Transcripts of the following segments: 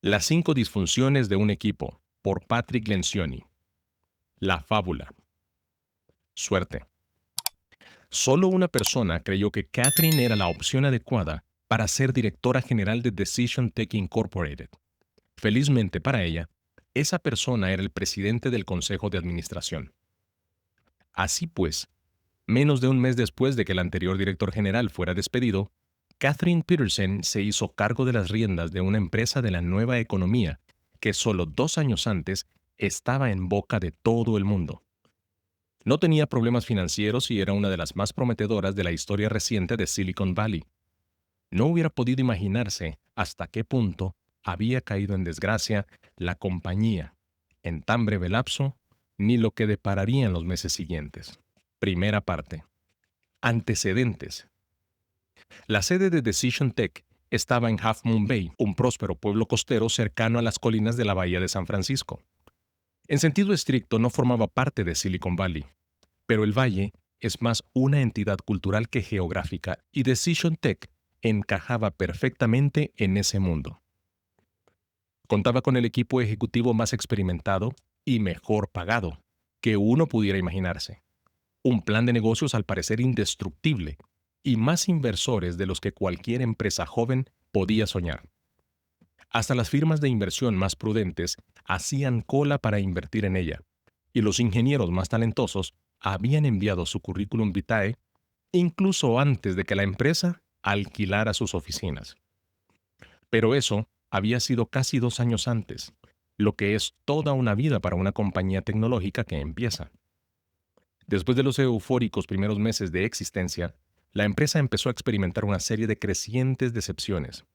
Las 5 disfunciones de un equipo, por Patrick Lencioni. La fábula. Suerte. Solo una persona creyó que Catherine era la opción adecuada para ser directora general de Decision Tech Incorporated. Felizmente para ella, esa persona era el presidente del consejo de administración. Así pues, menos de un mes después de que el anterior director general fuera despedido, Catherine Peterson se hizo cargo de las riendas de una empresa de la nueva economía que solo 2 años antes estaba en boca de todo el mundo. No tenía problemas financieros y era una de las más prometedoras de la historia reciente de Silicon Valley. No hubiera podido imaginarse hasta qué punto había caído en desgracia la compañía en tan breve lapso, ni lo que depararía en los meses siguientes. Primera parte. Antecedentes. La sede de Decision Tech estaba en Half Moon Bay, un próspero pueblo costero cercano a las colinas de la bahía de San Francisco. En sentido estricto no formaba parte de Silicon Valley, pero el valle es más una entidad cultural que geográfica y Decision Tech encajaba perfectamente en ese mundo. Contaba con el equipo ejecutivo más experimentado y mejor pagado que uno pudiera imaginarse. Un plan de negocios al parecer indestructible y más inversores de los que cualquier empresa joven podía soñar. Hasta las firmas de inversión más prudentes hacían cola para invertir en ella, y los ingenieros más talentosos habían enviado su currículum vitae incluso antes de que la empresa alquilara sus oficinas. Pero eso había sido casi 2 años antes, lo que es toda una vida para una compañía tecnológica que empieza. Después de los eufóricos primeros meses de existencia, la empresa empezó a experimentar una serie de crecientes decepciones.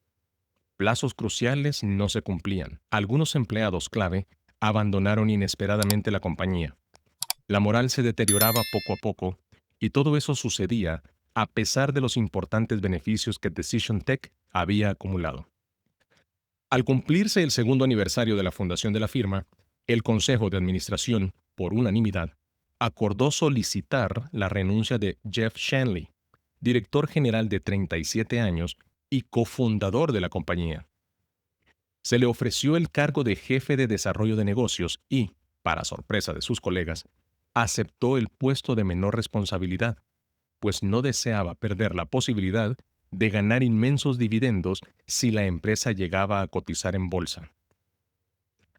Plazos cruciales no se cumplían. Algunos empleados clave abandonaron inesperadamente la compañía. La moral se deterioraba poco a poco, y todo eso sucedía a pesar de los importantes beneficios que Decision Tech había acumulado. Al cumplirse el segundo aniversario de la fundación de la firma, el Consejo de Administración, por unanimidad, acordó solicitar la renuncia de Jeff Shanley, director general de 37 años y cofundador de la compañía. Se le ofreció el cargo de jefe de desarrollo de negocios y, para sorpresa de sus colegas, aceptó el puesto de menor responsabilidad, pues no deseaba perder la posibilidad de ganar inmensos dividendos si la empresa llegaba a cotizar en bolsa.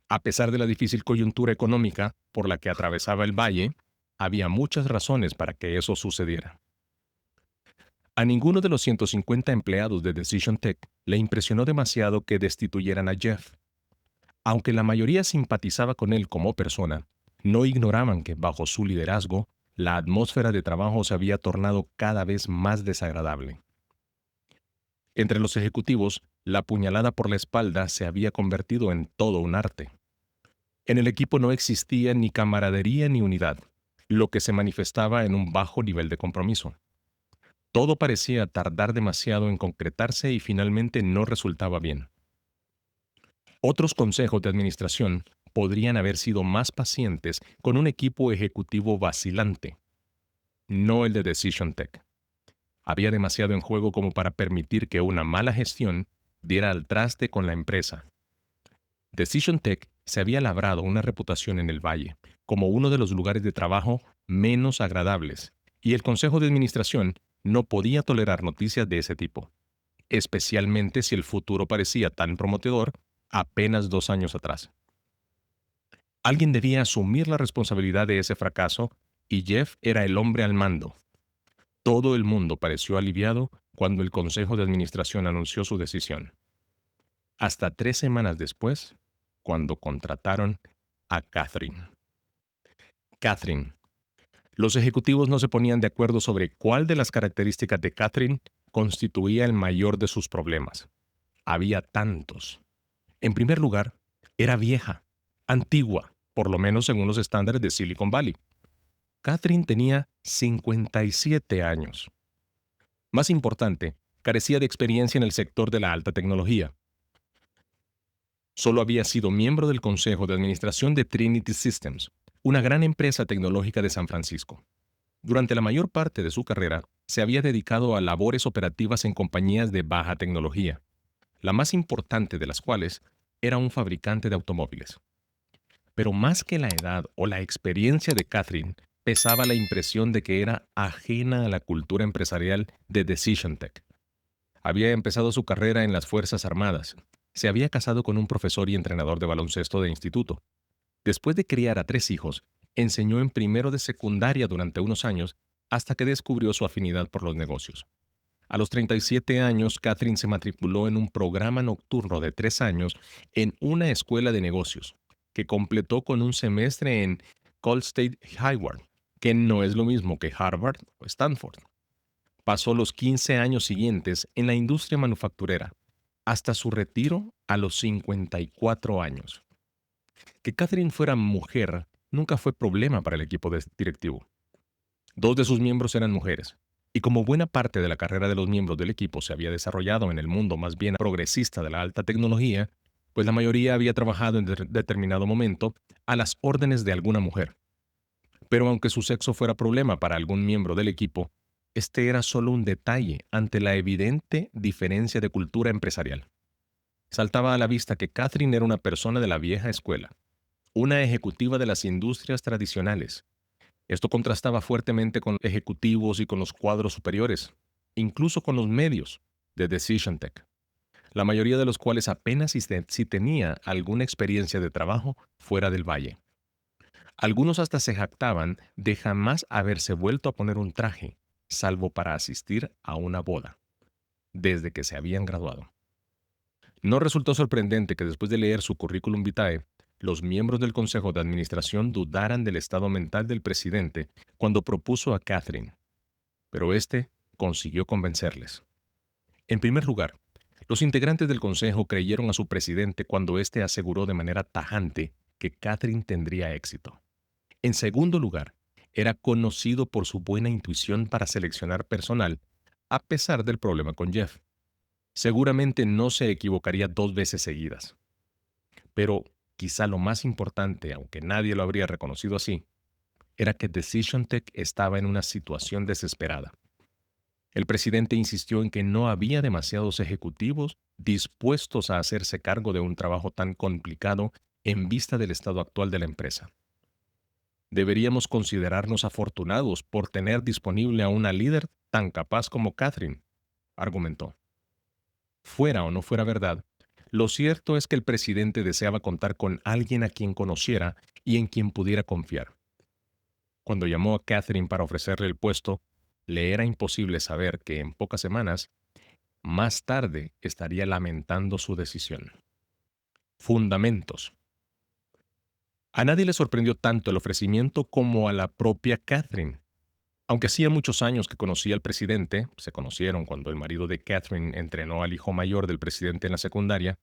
A pesar de la difícil coyuntura económica por la que atravesaba el valle, había muchas razones para que eso sucediera. A ninguno de los 150 empleados de Decision Tech le impresionó demasiado que destituyeran a Jeff. Aunque la mayoría simpatizaba con él como persona, no ignoraban que bajo su liderazgo, la atmósfera de trabajo se había tornado cada vez más desagradable. Entre los ejecutivos, la puñalada por la espalda se había convertido en todo un arte. En el equipo no existía ni camaradería ni unidad, lo que se manifestaba en un bajo nivel de compromiso. Todo parecía tardar demasiado en concretarse y finalmente no resultaba bien. Otros consejos de administración podrían haber sido más pacientes con un equipo ejecutivo vacilante, no el de Decision Tech. Había demasiado en juego como para permitir que una mala gestión diera al traste con la empresa. Decision Tech se había labrado una reputación en el valle como uno de los lugares de trabajo menos agradables, y el consejo de administración no podía tolerar noticias de ese tipo, especialmente si el futuro parecía tan prometedor apenas 2 años atrás. Alguien debía asumir la responsabilidad de ese fracaso y Jeff era el hombre al mando. Todo el mundo pareció aliviado cuando el consejo de administración anunció su decisión. Hasta 3 semanas después, cuando contrataron a Catherine. Catherine. Los ejecutivos no se ponían de acuerdo sobre cuál de las características de Catherine constituía el mayor de sus problemas. Había tantos. En primer lugar, era vieja, antigua, por lo menos según los estándares de Silicon Valley. Catherine tenía 57 años. Más importante, carecía de experiencia en el sector de la alta tecnología. Solo había sido miembro del consejo de administración de Trinity Systems, una gran empresa tecnológica de San Francisco. Durante la mayor parte de su carrera, se había dedicado a labores operativas en compañías de baja tecnología, la más importante de las cuales era un fabricante de automóviles. Pero más que la edad o la experiencia de Catherine, pesaba la impresión de que era ajena a la cultura empresarial de Decision Tech. Había empezado su carrera en las Fuerzas Armadas. Se había casado con un profesor y entrenador de baloncesto de instituto. Después de criar a 3 hijos, enseñó en primero de secundaria durante unos años hasta que descubrió su afinidad por los negocios. A los 37 años, Catherine se matriculó en un programa nocturno de 3 años en una escuela de negocios, que completó con un semestre en Cal State Howard, que no es lo mismo que Harvard o Stanford. Pasó los 15 años siguientes en la industria manufacturera, hasta su retiro a los 54 años. Que Catherine fuera mujer nunca fue problema para el equipo directivo. 2 de sus miembros eran mujeres, y como buena parte de la carrera de los miembros del equipo se había desarrollado en el mundo más bien progresista de la alta tecnología, pues la mayoría había trabajado en determinado momento a las órdenes de alguna mujer. Pero aunque su sexo fuera problema para algún miembro del equipo, este era solo un detalle ante la evidente diferencia de cultura empresarial. Saltaba a la vista que Catherine era una persona de la vieja escuela, una ejecutiva de las industrias tradicionales. Esto contrastaba fuertemente con los ejecutivos y con los cuadros superiores, incluso con los medios de Decision Tech, la mayoría de los cuales apenas si tenía alguna experiencia de trabajo fuera del valle. Algunos hasta se jactaban de jamás haberse vuelto a poner un traje, salvo para asistir a una boda, desde que se habían graduado. No resultó sorprendente que después de leer su currículum vitae, los miembros del Consejo de Administración dudaran del estado mental del presidente cuando propuso a Catherine, pero este consiguió convencerles. En primer lugar, los integrantes del Consejo creyeron a su presidente cuando éste aseguró de manera tajante que Catherine tendría éxito. En segundo lugar, era conocido por su buena intuición para seleccionar personal, a pesar del problema con Jeff. Seguramente no se equivocaría 2 veces seguidas. Pero quizá lo más importante, aunque nadie lo habría reconocido así, era que Decision Tech estaba en una situación desesperada. El presidente insistió en que no había demasiados ejecutivos dispuestos a hacerse cargo de un trabajo tan complicado en vista del estado actual de la empresa. Deberíamos considerarnos afortunados por tener disponible a una líder tan capaz como Catherine, argumentó. Fuera o no fuera verdad, lo cierto es que el presidente deseaba contar con alguien a quien conociera y en quien pudiera confiar. Cuando llamó a Catherine para ofrecerle el puesto, le era imposible saber que en pocas semanas, más tarde, estaría lamentando su decisión. Fundamentos. A nadie le sorprendió tanto el ofrecimiento como a la propia Catherine. Aunque hacía muchos años que conocía al presidente, se conocieron cuando el marido de Catherine entrenó al hijo mayor del presidente en la secundaria,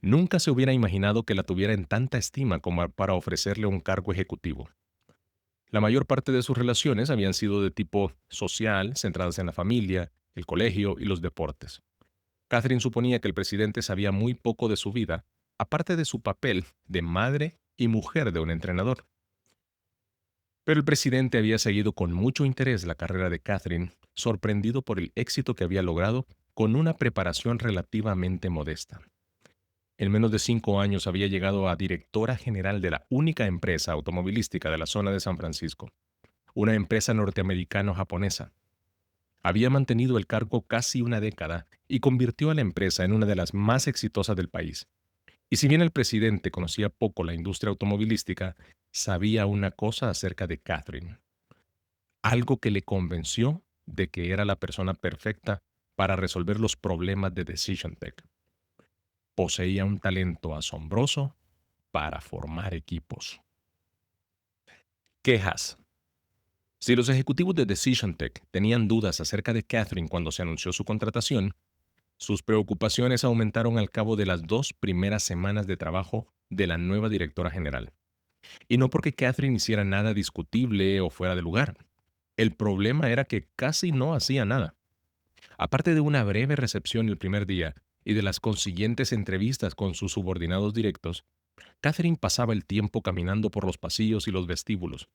nunca se hubiera imaginado que la tuviera en tanta estima como para ofrecerle un cargo ejecutivo. La mayor parte de sus relaciones habían sido de tipo social, centradas en la familia, el colegio y los deportes. Catherine suponía que el presidente sabía muy poco de su vida, aparte de su papel de madre y mujer de un entrenador. Pero el presidente había seguido con mucho interés la carrera de Catherine, sorprendido por el éxito que había logrado con una preparación relativamente modesta. En menos de 5 años había llegado a directora general de la única empresa automovilística de la zona de San Francisco, una empresa norteamericano-japonesa. Había mantenido el cargo casi una década y convirtió a la empresa en una de las más exitosas del país. Y si bien el presidente conocía poco la industria automovilística, sabía una cosa acerca de Catherine, algo que le convenció de que era la persona perfecta para resolver los problemas de Decision Tech. Poseía un talento asombroso para formar equipos. Quejas. Si los ejecutivos de Decision Tech tenían dudas acerca de Catherine cuando se anunció su contratación, sus preocupaciones aumentaron al cabo de las 2 primeras semanas de trabajo de la nueva directora general. Y no porque Catherine hiciera nada discutible o fuera de lugar. El problema era que casi no hacía nada. Aparte de una breve recepción el primer día y de las consiguientes entrevistas con sus subordinados directos, Catherine pasaba el tiempo caminando por los pasillos y los vestíbulos,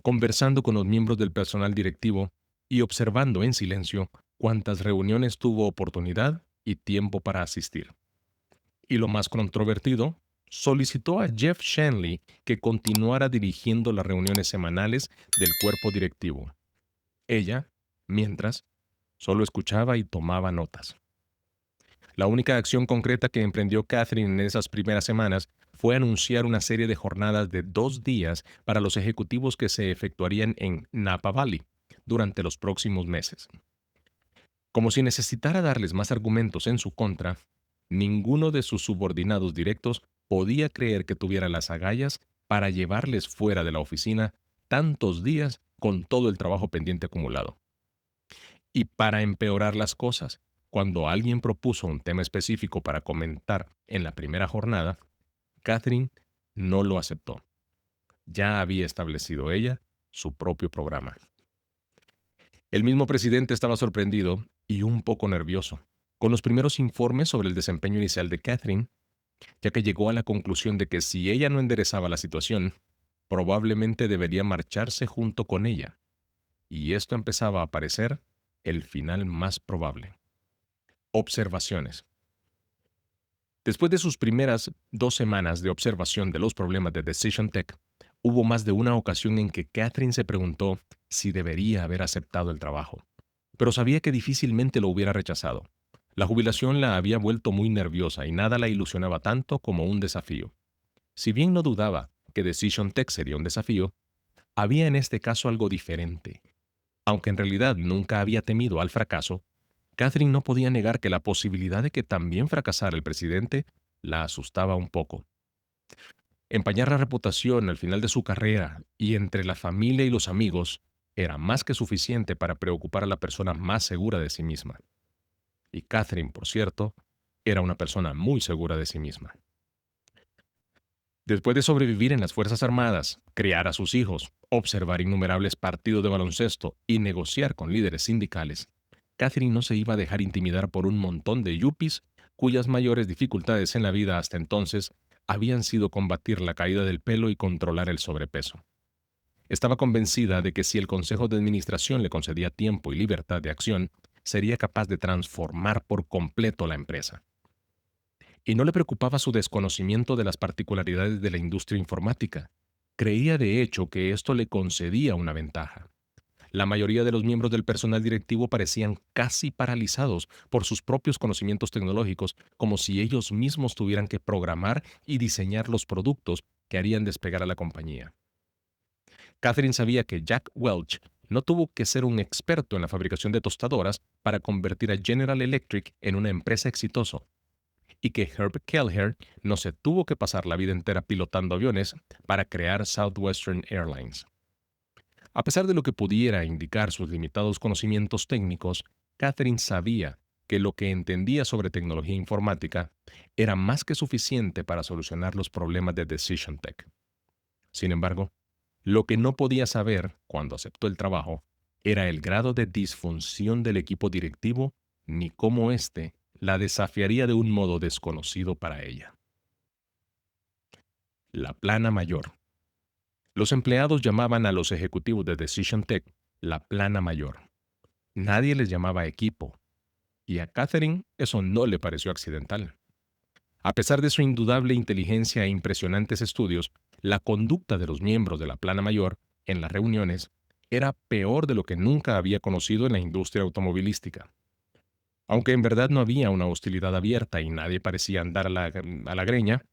conversando con los miembros del personal directivo y observando en silencio cuántas reuniones tuvo oportunidad y tiempo para asistir. Y lo más controvertido, solicitó a Jeff Shanley que continuara dirigiendo las reuniones semanales del cuerpo directivo. Ella, mientras, solo escuchaba y tomaba notas. La única acción concreta que emprendió Catherine en esas primeras semanas fue anunciar una serie de jornadas de 2 días para los ejecutivos que se efectuarían en Napa Valley durante los próximos meses. Como si necesitara darles más argumentos en su contra, ninguno de sus subordinados directos podía creer que tuviera las agallas para llevarles fuera de la oficina tantos días con todo el trabajo pendiente acumulado. Y para empeorar las cosas, cuando alguien propuso un tema específico para comentar en la primera jornada, Catherine no lo aceptó. Ya había establecido ella su propio programa. El mismo presidente estaba sorprendido y un poco nervioso con los primeros informes sobre el desempeño inicial de Catherine, ya que llegó a la conclusión de que si ella no enderezaba la situación, probablemente debería marcharse junto con ella, y esto empezaba a parecer el final más probable. Observaciones. Después de sus primeras 2 semanas de observación de los problemas de Decision Tech, hubo más de una ocasión en que Catherine se preguntó si debería haber aceptado el trabajo, pero sabía que difícilmente lo hubiera rechazado. La jubilación la había vuelto muy nerviosa y nada la ilusionaba tanto como un desafío. Si bien no dudaba que Decision Tech sería un desafío, había en este caso algo diferente. Aunque en realidad nunca había temido al fracaso, Catherine no podía negar que la posibilidad de que también fracasara el presidente la asustaba un poco. Empañar la reputación al final de su carrera y entre la familia y los amigos era más que suficiente para preocupar a la persona más segura de sí misma. Y Catherine, por cierto, era una persona muy segura de sí misma. Después de sobrevivir en las Fuerzas Armadas, criar a sus hijos, observar innumerables partidos de baloncesto y negociar con líderes sindicales, Catherine no se iba a dejar intimidar por un montón de yuppies cuyas mayores dificultades en la vida hasta entonces habían sido combatir la caída del pelo y controlar el sobrepeso. Estaba convencida de que si el Consejo de Administración le concedía tiempo y libertad de acción, sería capaz de transformar por completo la empresa. Y no le preocupaba su desconocimiento de las particularidades de la industria informática. Creía de hecho que esto le concedía una ventaja. La mayoría de los miembros del personal directivo parecían casi paralizados por sus propios conocimientos tecnológicos, como si ellos mismos tuvieran que programar y diseñar los productos que harían despegar a la compañía. Catherine sabía que Jack Welch no tuvo que ser un experto en la fabricación de tostadoras para convertir a General Electric en una empresa exitosa, y que Herb Kelleher no se tuvo que pasar la vida entera pilotando aviones para crear Southwestern Airlines. A pesar de lo que pudiera indicar sus limitados conocimientos técnicos, Catherine sabía que lo que entendía sobre tecnología informática era más que suficiente para solucionar los problemas de Decision Tech. Sin embargo, lo que no podía saber cuando aceptó el trabajo era el grado de disfunción del equipo directivo ni cómo éste la desafiaría de un modo desconocido para ella. La plana mayor. Los empleados llamaban a los ejecutivos de Decision Tech la plana mayor. Nadie les llamaba equipo, y a Catherine eso no le pareció accidental. A pesar de su indudable inteligencia e impresionantes estudios, la conducta de los miembros de la plana mayor en las reuniones era peor de lo que nunca había conocido en la industria automovilística. Aunque en verdad no había una hostilidad abierta y nadie parecía andar a la greña,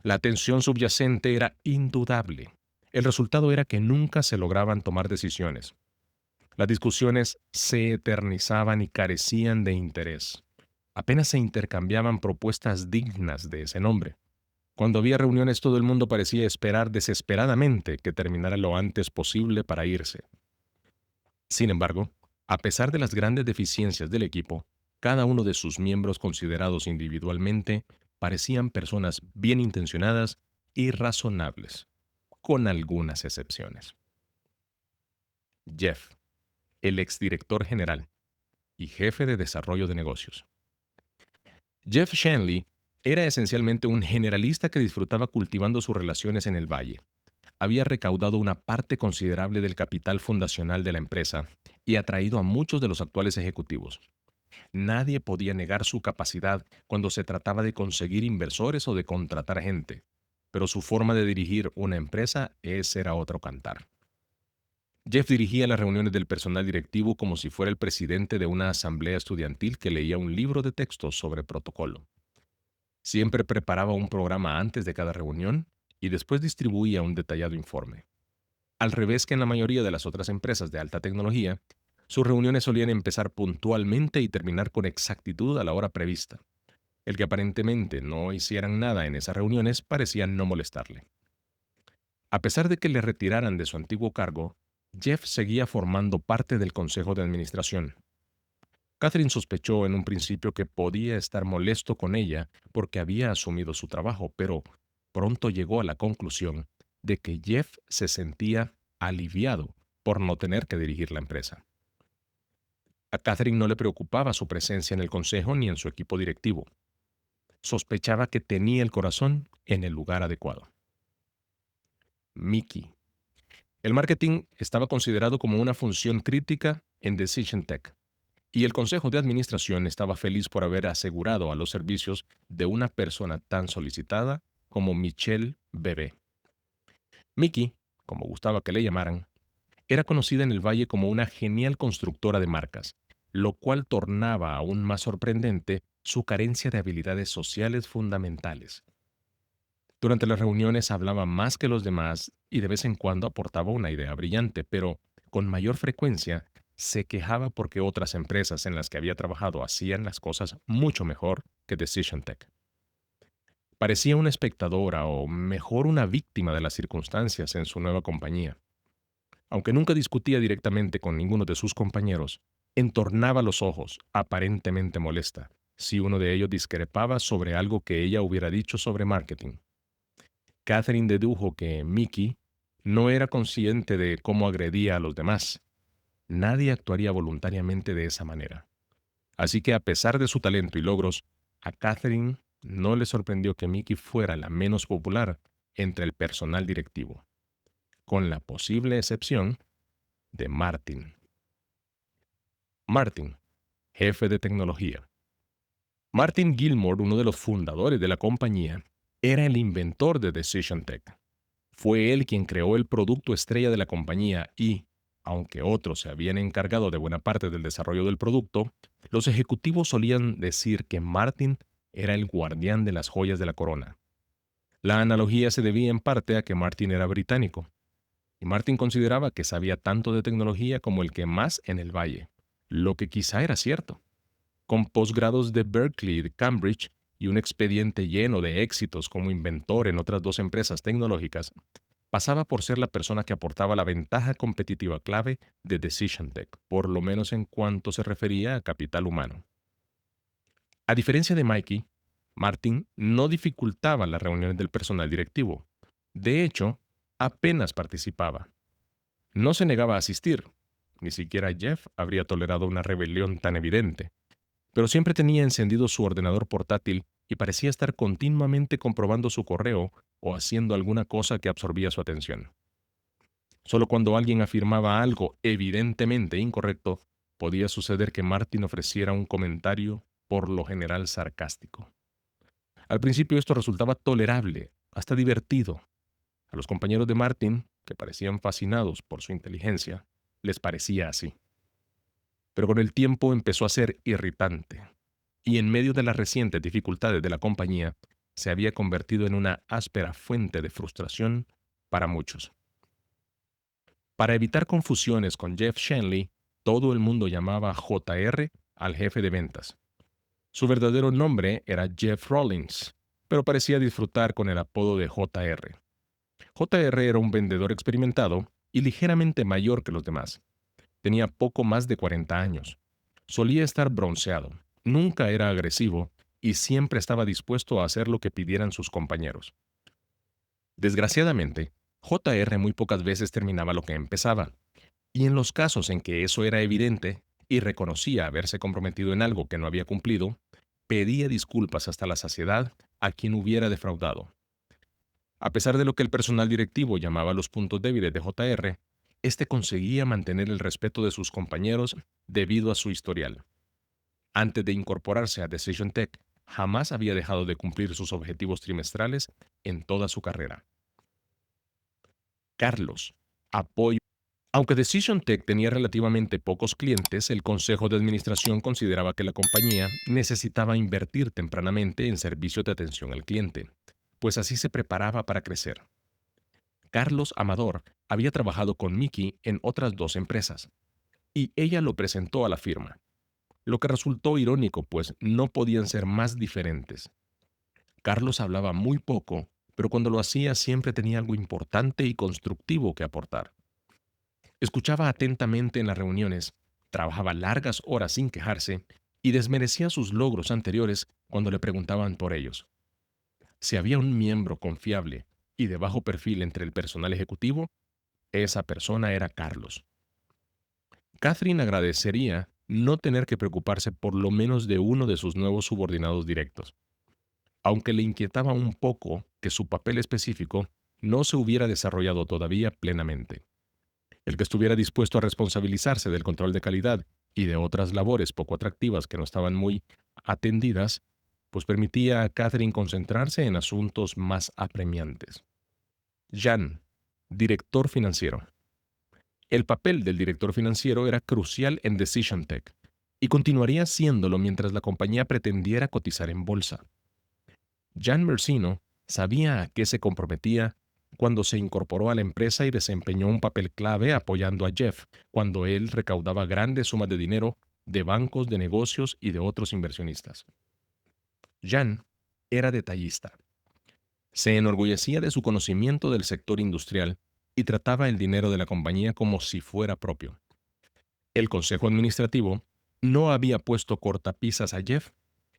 la tensión subyacente era indudable. El resultado era que nunca se lograban tomar decisiones. Las discusiones se eternizaban y carecían de interés. Apenas se intercambiaban propuestas dignas de ese nombre. Cuando había reuniones todo el mundo parecía esperar desesperadamente que terminara lo antes posible para irse. Sin embargo, a pesar de las grandes deficiencias del equipo, cada uno de sus miembros considerados individualmente parecían personas bien intencionadas y razonables, con algunas excepciones. Jeff, el exdirector general y jefe de desarrollo de negocios. Jeff Shanley era esencialmente un generalista que disfrutaba cultivando sus relaciones en el valle. Había recaudado una parte considerable del capital fundacional de la empresa y atraído a muchos de los actuales ejecutivos. Nadie podía negar su capacidad cuando se trataba de conseguir inversores o de contratar gente, pero su forma de dirigir una empresa, ese era otro cantar. Jeff dirigía las reuniones del personal directivo como si fuera el presidente de una asamblea estudiantil que leía un libro de texto sobre protocolo. Siempre preparaba un programa antes de cada reunión y después distribuía un detallado informe. Al revés que en la mayoría de las otras empresas de alta tecnología, sus reuniones solían empezar puntualmente y terminar con exactitud a la hora prevista. El que aparentemente no hicieran nada en esas reuniones parecía no molestarle. A pesar de que le retiraran de su antiguo cargo, Jeff seguía formando parte del consejo de administración. Catherine sospechó en un principio que podía estar molesto con ella porque había asumido su trabajo, pero pronto llegó a la conclusión de que Jeff se sentía aliviado por no tener que dirigir la empresa. A Catherine no le preocupaba su presencia en el consejo ni en su equipo directivo. Sospechaba que tenía el corazón en el lugar adecuado. Mickey. El marketing estaba considerado como una función crítica en Decision Tech, y el consejo de administración estaba feliz por haber asegurado a los servicios de una persona tan solicitada como Michelle Bebé. Mickey, como gustaba que le llamaran, era conocida en el valle como una genial constructora de marcas, lo cual tornaba aún más sorprendente su carencia de habilidades sociales fundamentales. Durante las reuniones hablaba más que los demás y de vez en cuando aportaba una idea brillante, pero con mayor frecuencia se quejaba porque otras empresas en las que había trabajado hacían las cosas mucho mejor que Decision Tech. Parecía una espectadora o mejor una víctima de las circunstancias en su nueva compañía. Aunque nunca discutía directamente con ninguno de sus compañeros, entornaba los ojos, aparentemente molesta, si uno de ellos discrepaba sobre algo que ella hubiera dicho sobre marketing. Catherine dedujo que Mickey no era consciente de cómo agredía a los demás. Nadie actuaría voluntariamente de esa manera. Así que a pesar de su talento y logros, a Catherine no le sorprendió que Mickey fuera la menos popular entre el personal directivo, con la posible excepción de Martin. Martin, jefe de tecnología. Martin Gilmore, uno de los fundadores de la compañía, era el inventor de Decision Tech. Fue él quien creó el producto estrella de la compañía y, aunque otros se habían encargado de buena parte del desarrollo del producto, los ejecutivos solían decir que Martin era el guardián de las joyas de la corona. La analogía se debía en parte a que Martin era británico, y Martin consideraba que sabía tanto de tecnología como el que más en el valle, lo que quizá era cierto. Con posgrados de Berkeley y de Cambridge y un expediente lleno de éxitos como inventor en otras dos empresas tecnológicas, pasaba por ser la persona que aportaba la ventaja competitiva clave de Decision Tech, por lo menos en cuanto se refería a capital humano. A diferencia de Mikey, Martin no dificultaba las reuniones del personal directivo. De hecho, apenas participaba. No se negaba a asistir. Ni siquiera Jeff habría tolerado una rebelión tan evidente. Pero siempre tenía encendido su ordenador portátil y parecía estar continuamente comprobando su correo o haciendo alguna cosa que absorbía su atención. Solo cuando alguien afirmaba algo evidentemente incorrecto, podía suceder que Martin ofreciera un comentario por lo general sarcástico. Al principio esto resultaba tolerable, hasta divertido. A los compañeros de Martin, que parecían fascinados por su inteligencia, les parecía así. Pero con el tiempo empezó a ser irritante, y en medio de las recientes dificultades de la compañía, se había convertido en una áspera fuente de frustración para muchos. Para evitar confusiones con Jeff Shanley, todo el mundo llamaba JR al jefe de ventas. Su verdadero nombre era Jeff Rollins, pero parecía disfrutar con el apodo de JR. JR era un vendedor experimentado y ligeramente mayor que los demás. Tenía poco más de 40 años. Solía estar bronceado, nunca era agresivo y siempre estaba dispuesto a hacer lo que pidieran sus compañeros. Desgraciadamente, JR muy pocas veces terminaba lo que empezaba, y en los casos en que eso era evidente y reconocía haberse comprometido en algo que no había cumplido, pedía disculpas hasta la saciedad a quien hubiera defraudado. A pesar de lo que el personal directivo llamaba los puntos débiles de JR, este conseguía mantener el respeto de sus compañeros debido a su historial. Antes de incorporarse a Decision Tech, jamás había dejado de cumplir sus objetivos trimestrales en toda su carrera. Carlos, apoyo. Aunque Decision Tech tenía relativamente pocos clientes, el consejo de administración consideraba que la compañía necesitaba invertir tempranamente en servicios de atención al cliente, pues así se preparaba para crecer. Carlos Amador había trabajado con Mickey en otras dos empresas, y ella lo presentó a la firma, lo que resultó irónico, pues no podían ser más diferentes. Carlos hablaba muy poco, pero cuando lo hacía siempre tenía algo importante y constructivo que aportar. Escuchaba atentamente en las reuniones, trabajaba largas horas sin quejarse y desmerecía sus logros anteriores cuando le preguntaban por ellos. Si había un miembro confiable y de bajo perfil entre el personal ejecutivo, esa persona era Carlos. Catherine agradecería no tener que preocuparse por lo menos de uno de sus nuevos subordinados directos, aunque le inquietaba un poco que su papel específico no se hubiera desarrollado todavía plenamente. El que estuviera dispuesto a responsabilizarse del control de calidad y de otras labores poco atractivas que no estaban muy atendidas, pues permitía a Catherine concentrarse en asuntos más apremiantes. Jan, director financiero. El papel del director financiero era crucial en Decision Tech y continuaría siéndolo mientras la compañía pretendiera cotizar en bolsa. Jan Mersino sabía a qué se comprometía cuando se incorporó a la empresa y desempeñó un papel clave apoyando a Jeff cuando él recaudaba grandes sumas de dinero de bancos, de negocios y de otros inversionistas. Jan era detallista. Se enorgullecía de su conocimiento del sector industrial y trataba el dinero de la compañía como si fuera propio. El consejo administrativo no había puesto cortapisas a Jeff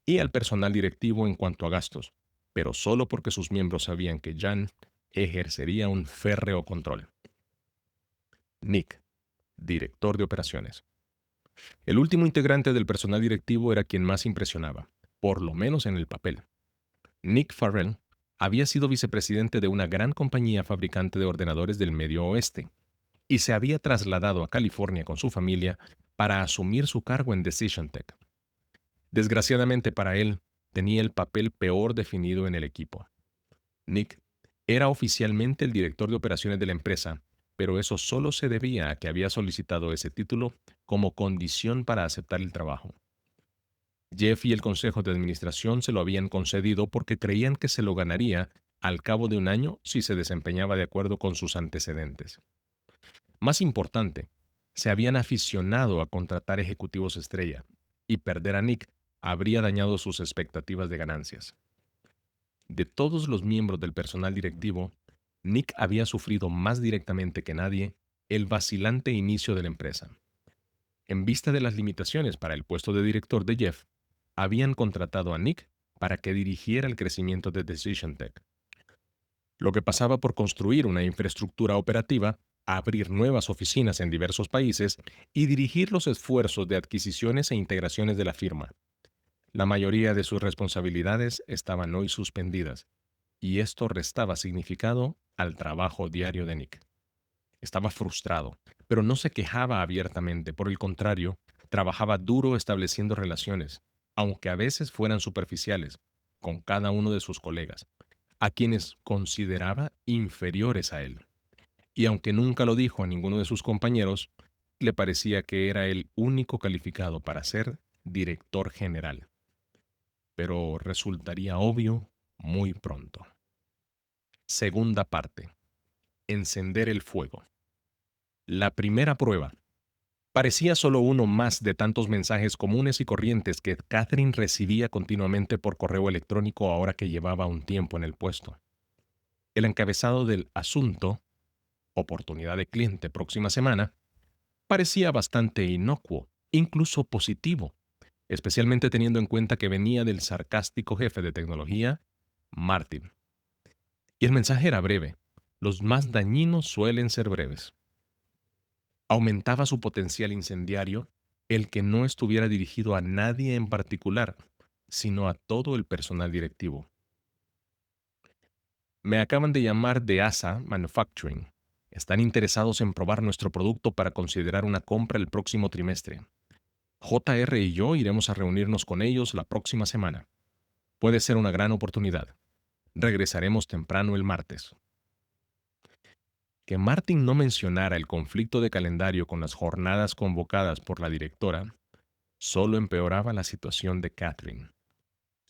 y al personal directivo en cuanto a gastos, pero solo porque sus miembros sabían que Jan ejercería un férreo control. Nick, director de operaciones. El último integrante del personal directivo era quien más impresionaba, por lo menos en el papel. Nick Farrell había sido vicepresidente de una gran compañía fabricante de ordenadores del Medio Oeste y se había trasladado a California con su familia para asumir su cargo en Decision Tech. Desgraciadamente para él, tenía el papel peor definido en el equipo. Nick era oficialmente el director de operaciones de la empresa, pero eso solo se debía a que había solicitado ese título como condición para aceptar el trabajo. Jeff y el consejo de administración se lo habían concedido porque creían que se lo ganaría al cabo de un año si se desempeñaba de acuerdo con sus antecedentes. Más importante, se habían aficionado a contratar ejecutivos estrella, y perder a Nick habría dañado sus expectativas de ganancias. De todos los miembros del personal directivo, Nick había sufrido más directamente que nadie el vacilante inicio de la empresa. En vista de las limitaciones para el puesto de director de Jeff, habían contratado a Nick para que dirigiera el crecimiento de Decision Tech, lo que pasaba por construir una infraestructura operativa, abrir nuevas oficinas en diversos países y dirigir los esfuerzos de adquisiciones e integraciones de la firma. La mayoría de sus responsabilidades estaban hoy suspendidas, y esto restaba significado al trabajo diario de Nick. Estaba frustrado, pero no se quejaba abiertamente, por el contrario, trabajaba duro estableciendo relaciones, aunque a veces fueran superficiales, con cada uno de sus colegas, a quienes consideraba inferiores a él. Y aunque nunca lo dijo a ninguno de sus compañeros, le parecía que era el único calificado para ser director general. Pero resultaría obvio muy pronto. Segunda parte. Encender el fuego. La primera prueba. Parecía solo uno más de tantos mensajes comunes y corrientes que Catherine recibía continuamente por correo electrónico ahora que llevaba un tiempo en el puesto. El encabezado del asunto, oportunidad de cliente próxima semana, parecía bastante inocuo, incluso positivo, especialmente teniendo en cuenta que venía del sarcástico jefe de tecnología, Martin. Y el mensaje era breve. Los más dañinos suelen ser breves. Aumentaba su potencial incendiario el que no estuviera dirigido a nadie en particular, sino a todo el personal directivo. Me acaban de llamar de ASA Manufacturing. Están interesados en probar nuestro producto para considerar una compra el próximo trimestre. JR y yo iremos a reunirnos con ellos la próxima semana. Puede ser una gran oportunidad. Regresaremos temprano el martes. Que Martin no mencionara el conflicto de calendario con las jornadas convocadas por la directora solo empeoraba la situación de Catherine.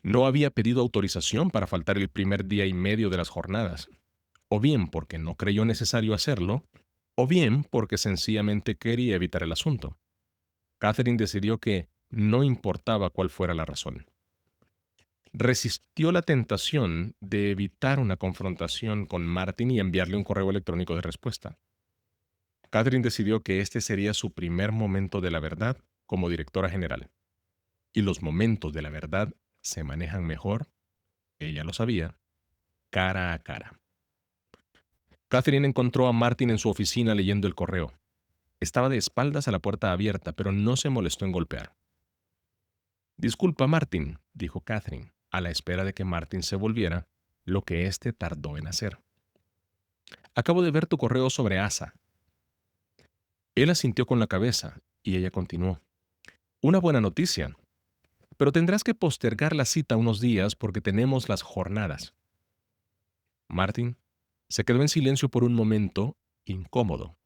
No había pedido autorización para faltar el primer día y medio de las jornadas, o bien porque no creyó necesario hacerlo, o bien porque sencillamente quería evitar el asunto. Catherine decidió que no importaba cuál fuera la razón. Resistió la tentación de evitar una confrontación con Martin y enviarle un correo electrónico de respuesta. Catherine decidió que este sería su primer momento de la verdad como directora general. Y los momentos de la verdad se manejan mejor, ella lo sabía, cara a cara. Catherine encontró a Martin en su oficina leyendo el correo. Estaba de espaldas a la puerta abierta, pero no se molestó en golpear. Disculpa, Martin, dijo Catherine, a la espera de que Martin se volviera, lo que éste tardó en hacer. Acabo de ver tu correo sobre Asa. Él asintió con la cabeza, y ella continuó. Una buena noticia, pero tendrás que postergar la cita unos días porque tenemos las jornadas. Martin se quedó en silencio por un momento, incómodo,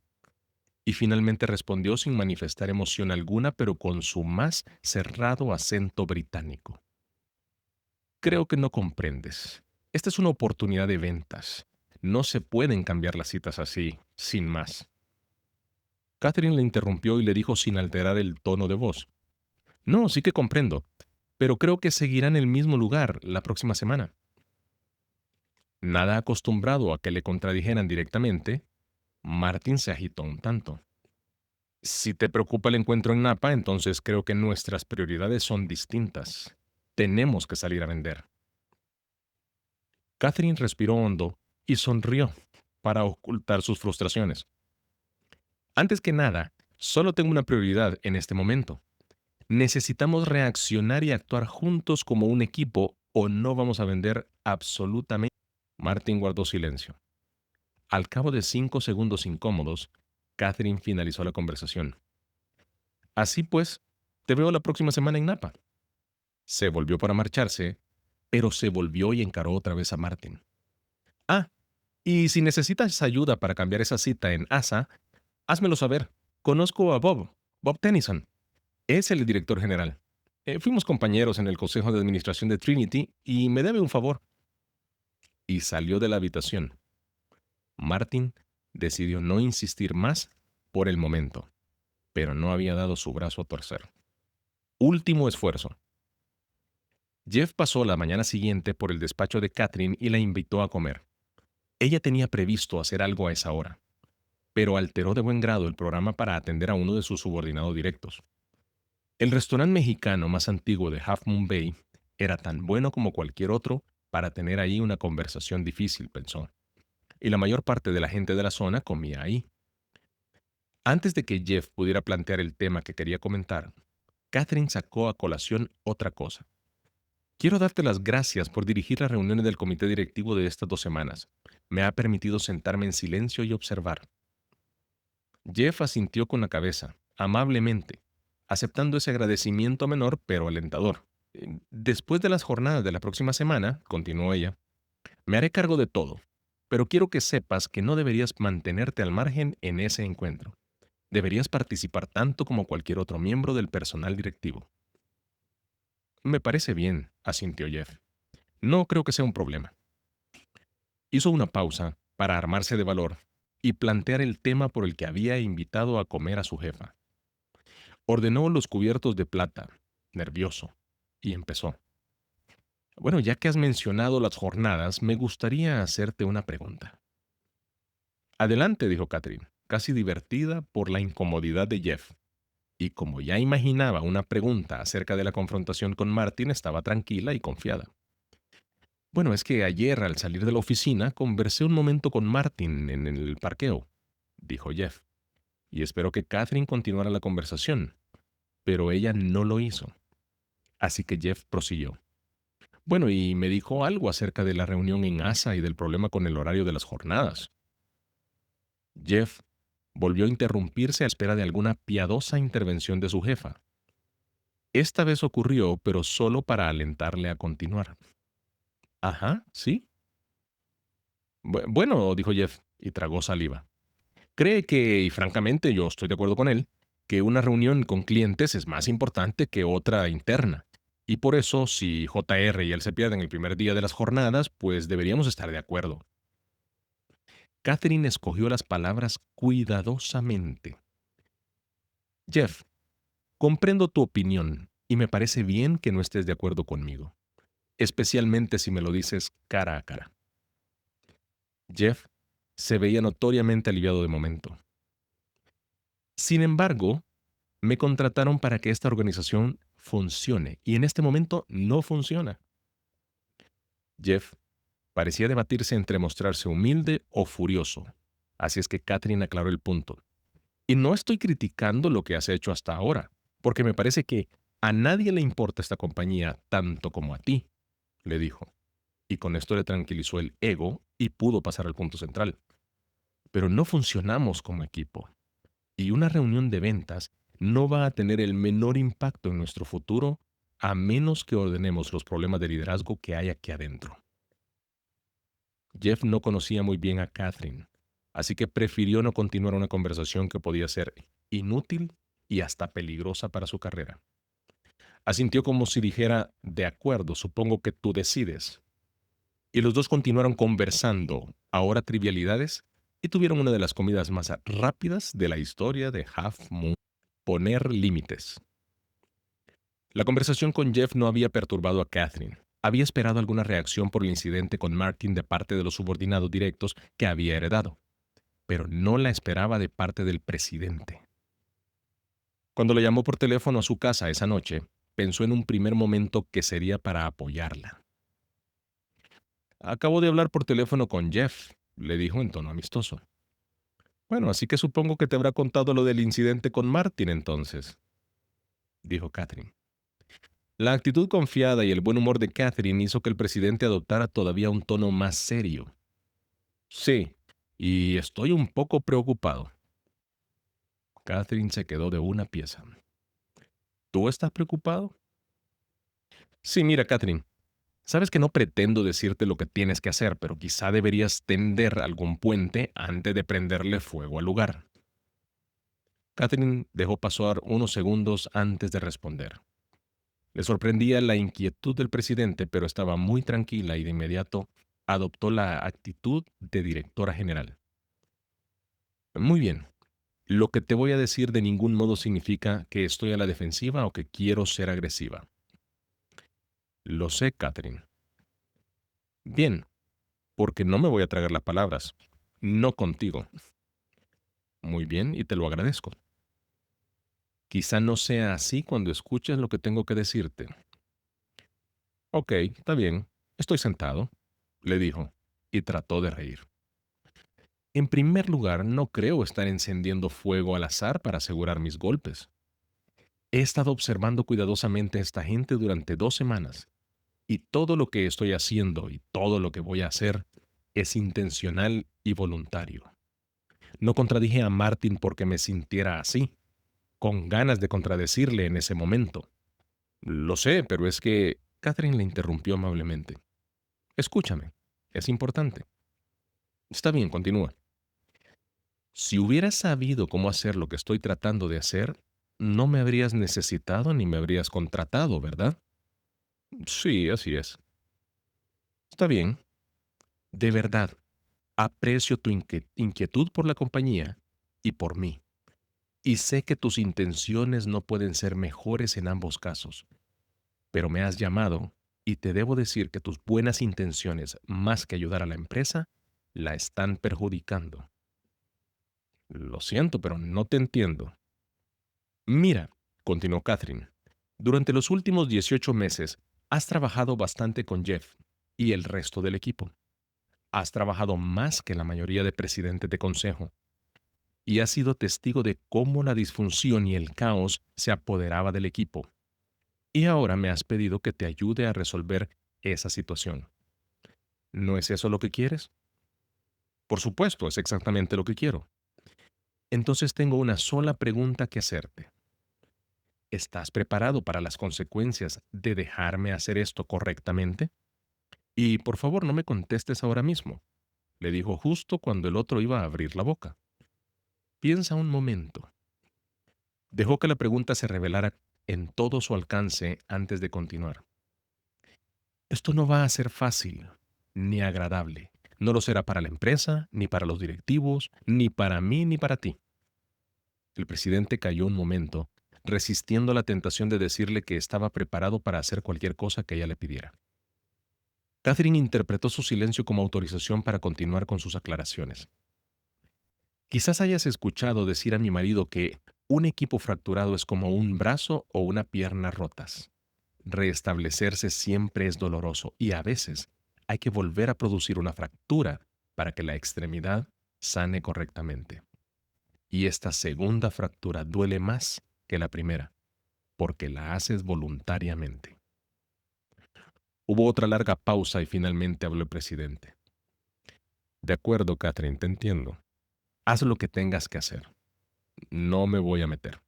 y finalmente respondió sin manifestar emoción alguna, pero con su más cerrado acento británico. Creo que no comprendes. Esta es una oportunidad de ventas. No se pueden cambiar las citas así, sin más. Catherine le interrumpió y le dijo sin alterar el tono de voz. No, sí que comprendo, pero creo que seguirá en el mismo lugar la próxima semana. Nada acostumbrado a que le contradijeran directamente, Martin se agitó un tanto. Si te preocupa el encuentro en Napa, entonces creo que nuestras prioridades son distintas. Tenemos que salir a vender. Catherine respiró hondo y sonrió para ocultar sus frustraciones. Antes que nada, solo tengo una prioridad en este momento. Necesitamos reaccionar y actuar juntos como un equipo o no vamos a vender absolutamente. Martin guardó silencio. Al cabo de 5 segundos incómodos, Catherine finalizó la conversación. Así pues, te veo la próxima semana en Napa. Se volvió para marcharse, pero se volvió y encaró otra vez a Martin. Ah, y si necesitas ayuda para cambiar esa cita en ASA, házmelo saber. Conozco a Bob Tennyson. Es el director general. Fuimos compañeros en el Consejo de Administración de Trinity y me debe un favor. Y salió de la habitación. Martin decidió no insistir más por el momento, pero no había dado su brazo a torcer. Último esfuerzo. Jeff pasó la mañana siguiente por el despacho de Catherine y la invitó a comer. Ella tenía previsto hacer algo a esa hora, pero alteró de buen grado el programa para atender a uno de sus subordinados directos. El restaurante mexicano más antiguo de Half Moon Bay era tan bueno como cualquier otro para tener ahí una conversación difícil, pensó. Y la mayor parte de la gente de la zona comía ahí. Antes de que Jeff pudiera plantear el tema que quería comentar, Catherine sacó a colación otra cosa. Quiero darte las gracias por dirigir las reuniones del comité directivo de estas 2 semanas. Me ha permitido sentarme en silencio y observar. Jeff asintió con la cabeza, amablemente, aceptando ese agradecimiento menor pero alentador. Después de las jornadas de la próxima semana, continuó ella, me haré cargo de todo, pero quiero que sepas que no deberías mantenerte al margen en ese encuentro. Deberías participar tanto como cualquier otro miembro del personal directivo. Me parece bien, asintió Jeff. No creo que sea un problema. Hizo una pausa para armarse de valor y plantear el tema por el que había invitado a comer a su jefa. Ordenó los cubiertos de plata, nervioso, y empezó. Bueno, ya que has mencionado las jornadas, me gustaría hacerte una pregunta. Adelante, dijo Catherine, casi divertida por la incomodidad de Jeff. Y como ya imaginaba una pregunta acerca de la confrontación con Martin, estaba tranquila y confiada. Bueno, es que ayer al salir de la oficina conversé un momento con Martin en el parqueo, dijo Jeff, y espero que Catherine continuara la conversación, pero ella no lo hizo. Así que Jeff prosiguió. Bueno, y me dijo algo acerca de la reunión en ASA y del problema con el horario de las jornadas. Jeff volvió a interrumpirse a espera de alguna piadosa intervención de su jefa. Esta vez ocurrió, pero solo para alentarle a continuar. Ajá, sí. Bueno, dijo Jeff, y tragó saliva. Cree que, y francamente yo estoy de acuerdo con él, que una reunión con clientes es más importante que otra interna. Y por eso, si JR y él se pierden el primer día de las jornadas, pues deberíamos estar de acuerdo. Catherine escogió las palabras cuidadosamente. Jeff, comprendo tu opinión y me parece bien que no estés de acuerdo conmigo, especialmente si me lo dices cara a cara. Jeff se veía notoriamente aliviado de momento. Sin embargo, me contrataron para que esta organización funcione y en este momento no funciona. Jeff parecía debatirse entre mostrarse humilde o furioso, así es que Catherine aclaró el punto. Y no estoy criticando lo que has hecho hasta ahora, porque me parece que a nadie le importa esta compañía tanto como a ti, le dijo. Y con esto le tranquilizó el ego y pudo pasar al punto central. Pero no funcionamos como equipo. Y una reunión de ventas no va a tener el menor impacto en nuestro futuro a menos que ordenemos los problemas de liderazgo que hay aquí adentro. Jeff no conocía muy bien a Catherine, así que prefirió no continuar una conversación que podía ser inútil y hasta peligrosa para su carrera. Asintió como si dijera, de acuerdo, supongo que tú decides. Y los dos continuaron conversando, ahora trivialidades, y tuvieron una de las comidas más rápidas de la historia de Half Moon. Poner límites. La conversación con Jeff no había perturbado a Catherine. Había esperado alguna reacción por el incidente con Martin de parte de los subordinados directos que había heredado, pero no la esperaba de parte del presidente. Cuando le llamó por teléfono a su casa esa noche, pensó en un primer momento que sería para apoyarla. Acabo de hablar por teléfono con Jeff, le dijo en tono amistoso. Bueno, así que supongo que te habrá contado lo del incidente con Martin entonces, dijo Catherine. La actitud confiada y el buen humor de Catherine hizo que el presidente adoptara todavía un tono más serio. Sí, y estoy un poco preocupado. Catherine se quedó de una pieza. ¿Tú estás preocupado? Sí, mira, Catherine, sabes que no pretendo decirte lo que tienes que hacer, pero quizá deberías tender algún puente antes de prenderle fuego al lugar. Catherine dejó pasar unos segundos antes de responder. Le sorprendía la inquietud del presidente, pero estaba muy tranquila y de inmediato adoptó la actitud de directora general. Muy bien, lo que te voy a decir de ningún modo significa que estoy a la defensiva o que quiero ser agresiva. Lo sé, Catherine. Bien, porque no me voy a tragar las palabras. No contigo. Muy bien, y te lo agradezco. Quizá no sea así cuando escuches lo que tengo que decirte. Ok, está bien. Estoy sentado, le dijo, y trató de reír. En primer lugar, no creo estar encendiendo fuego al azar para asegurar mis golpes. He estado observando cuidadosamente a esta gente durante 2 semanas, y todo lo que estoy haciendo y todo lo que voy a hacer es intencional y voluntario. No contradije a Martin porque me sintiera así, con ganas de contradecirle en ese momento. Lo sé, pero es que Catherine le interrumpió amablemente. Escúchame, es importante. Está bien, continúa. Si hubieras sabido cómo hacer lo que estoy tratando de hacer, no me habrías necesitado ni me habrías contratado, ¿verdad? Sí, así es. Está bien. De verdad, aprecio tu inquietud por la compañía y por mí. Y sé que tus intenciones no pueden ser mejores en ambos casos. Pero me has llamado y te debo decir que tus buenas intenciones, más que ayudar a la empresa, la están perjudicando. Lo siento, pero no te entiendo. Mira, continuó Catherine, durante los últimos 18 meses has trabajado bastante con Jeff y el resto del equipo. Has trabajado más que la mayoría de presidentes de consejo y has sido testigo de cómo la disfunción y el caos se apoderaba del equipo. Y ahora me has pedido que te ayude a resolver esa situación. ¿No es eso lo que quieres? Por supuesto, es exactamente lo que quiero. Entonces tengo una sola pregunta que hacerte. ¿Estás preparado para las consecuencias de dejarme hacer esto correctamente? Y por favor no me contestes ahora mismo, le dijo justo cuando el otro iba a abrir la boca. Piensa un momento. Dejó que la pregunta se revelara en todo su alcance antes de continuar. Esto no va a ser fácil ni agradable. No lo será para la empresa, ni para los directivos, ni para mí, ni para ti. El presidente cayó un momento, resistiendo la tentación de decirle que estaba preparado para hacer cualquier cosa que ella le pidiera. Catherine interpretó su silencio como autorización para continuar con sus aclaraciones. Quizás hayas escuchado decir a mi marido que un equipo fracturado es como un brazo o una pierna rotas. Restablecerse siempre es doloroso y a veces hay que volver a producir una fractura para que la extremidad sane correctamente. Y esta segunda fractura duele más que la primera, porque la haces voluntariamente. Hubo otra larga pausa y finalmente habló el presidente. De acuerdo, Catherine, te entiendo. Haz lo que tengas que hacer. No me voy a meter.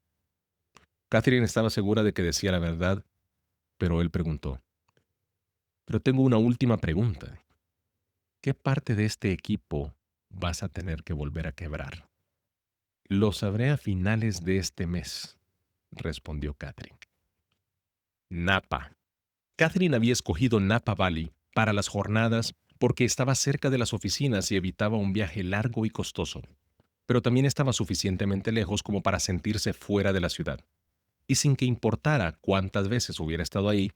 Catherine estaba segura de que decía la verdad, pero él preguntó. Pero tengo una última pregunta. ¿Qué parte de este equipo vas a tener que volver a quebrar? Lo sabré a finales de este mes, respondió Catherine. Napa. Catherine había escogido Napa Valley para las jornadas porque estaba cerca de las oficinas y evitaba un viaje largo y costoso, pero también estaba suficientemente lejos como para sentirse fuera de la ciudad. Y sin que importara cuántas veces hubiera estado ahí,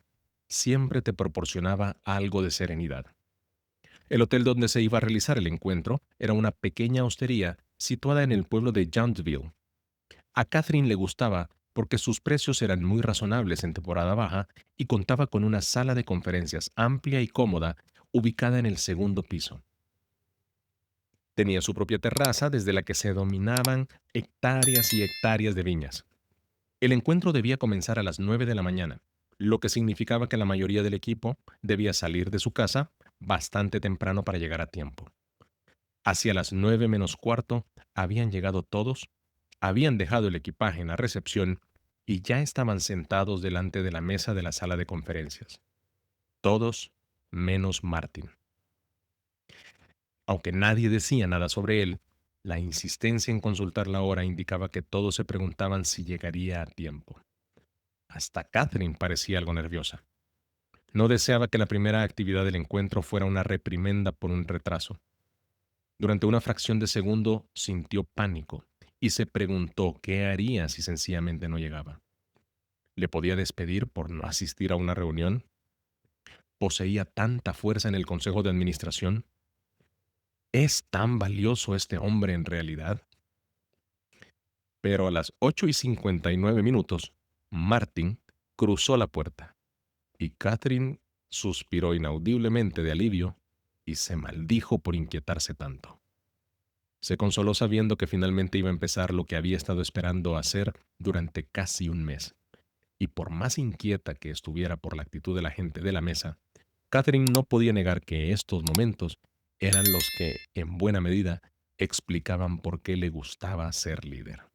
siempre te proporcionaba algo de serenidad. El hotel donde se iba a realizar el encuentro era una pequeña hostería situada en el pueblo de Yountville. A Catherine le gustaba porque sus precios eran muy razonables en temporada baja y contaba con una sala de conferencias amplia y cómoda ubicada en el segundo piso. Tenía su propia terraza desde la que se dominaban hectáreas y hectáreas de viñas. El encuentro debía comenzar a las 9 de la mañana, lo que significaba que la mayoría del equipo debía salir de su casa bastante temprano para llegar a tiempo. Hacia las 9 menos cuarto habían llegado todos, habían dejado el equipaje en la recepción y ya estaban sentados delante de la mesa de la sala de conferencias. Todos menos Martin. Aunque nadie decía nada sobre él, la insistencia en consultar la hora indicaba que todos se preguntaban si llegaría a tiempo. Hasta Catherine parecía algo nerviosa. No deseaba que la primera actividad del encuentro fuera una reprimenda por un retraso. Durante una fracción de segundo sintió pánico y se preguntó qué haría si sencillamente no llegaba. ¿Le podía despedir por no asistir a una reunión? ¿Poseía tanta fuerza en el Consejo de Administración? ¿Es tan valioso este hombre en realidad? Pero a las 8:59 Martin cruzó la puerta y Catherine suspiró inaudiblemente de alivio y se maldijo por inquietarse tanto. Se consoló sabiendo que finalmente iba a empezar lo que había estado esperando hacer durante casi un mes. Y por más inquieta que estuviera por la actitud de la gente de la mesa, Catherine no podía negar que estos momentos eran los que, en buena medida, explicaban por qué le gustaba ser líder.